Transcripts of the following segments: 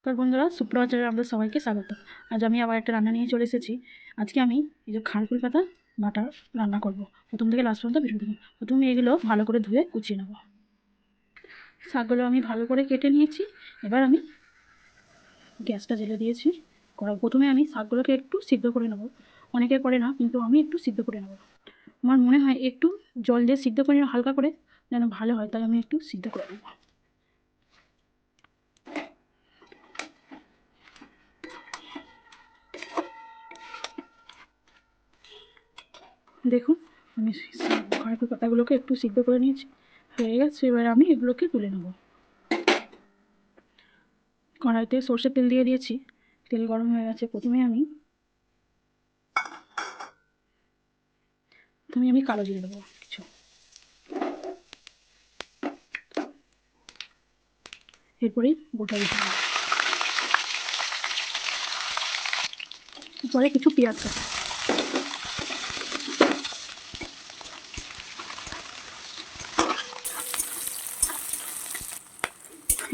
নমস্কার বন্ধুরা, সুপ্রভাতে আমাদের সবাইকে স্বাগত। আজ আমি আবার একটা রান্না নিয়ে চলে এসেছি। আজকে আমি এই যে খারকুল পাতা বাটা রান্না করব। প্রথম থেকে লাস্ট পর্যন্ত ভিডিও দেখুন। প্রথমে এগুলো ভালো করে ধুয়ে কুচিয়ে নেব। শাকগুলো আমি ভালো করে কেটে নিয়েছি। এবার আমি গ্যাসটা জ্বেলে দিয়েছি। প্রথমে আমি শাকগুলোকে একটু সিদ্ধ করে নেব। অনেকে করে না, কিন্তু আমি একটু সিদ্ধ করে নেব। আমার মনে হয় একটু জল দিয়ে সিদ্ধ করে হালকা করে যেন ভালো হয়, তাই আমি একটু সিদ্ধ করে নেব। দেখুন, আমি খারকুল পাতাগুলোকে একটু সিদ্ধ করে নিয়েছি, হয়ে গেছে। এবার আমি এগুলোকে তুলে নেব। কড়াইতে সর্ষের তেল দিয়ে দিয়েছি, তেল গরম হয়ে গেছে। প্রথমে আমি কালো জিরে দেবো কিছু, এরপরে গোটা জিরে দেবো, এরপরে কিছু পেঁয়াজ কাটা।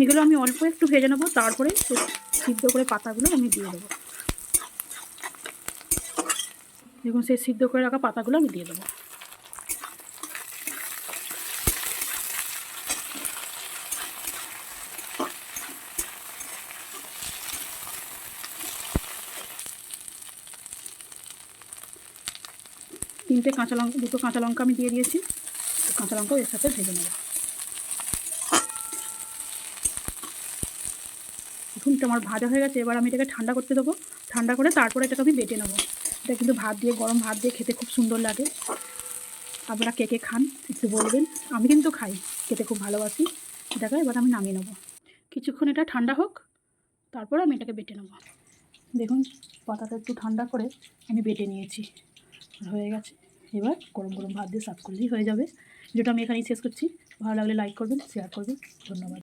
এগুলো আমি অল্প একটু ভেজে নেবো, তারপরে সিদ্ধ করে পাতাগুলো আমি দিয়ে দেবো। দেখুন, সেই সিদ্ধ করে রাখা পাতাগুলো আমি দিয়ে দেবো। দুটো কাঁচা লঙ্কা আমি দিয়ে দিয়েছি। কাঁচা লঙ্কাও এর সাথে ভেজে নেব। দেখুন, আমার ভাজা হয়ে গেছে। এবার আমি এটাকে ঠান্ডা করতে দেবো। ঠান্ডা করে তারপরে এটাকে আমি বেটে নেবো। এটা কিন্তু গরম ভাত দিয়ে খেতে খুব সুন্দর লাগে। আপনারা কে কে খান একটু বলবেন। আমি কিন্তু খাই, খেতে খুব ভালোবাসি এটাকে। এবার আমি নামিয়ে নেবো। কিছুক্ষণ এটা ঠান্ডা হোক, তারপর আমি এটাকে বেটে নেব। দেখুন, পাতাটা একটু ঠান্ডা করে আমি বেটে নিয়েছি, হয়ে গেছে। এবার গরম গরম ভাত দিয়ে সার্ভ করলেই হয়ে যাবে। যেটা আমি এখানেই শেষ করছি। ভালো লাগলে লাইক করবেন, শেয়ার করবেন। ধন্যবাদ।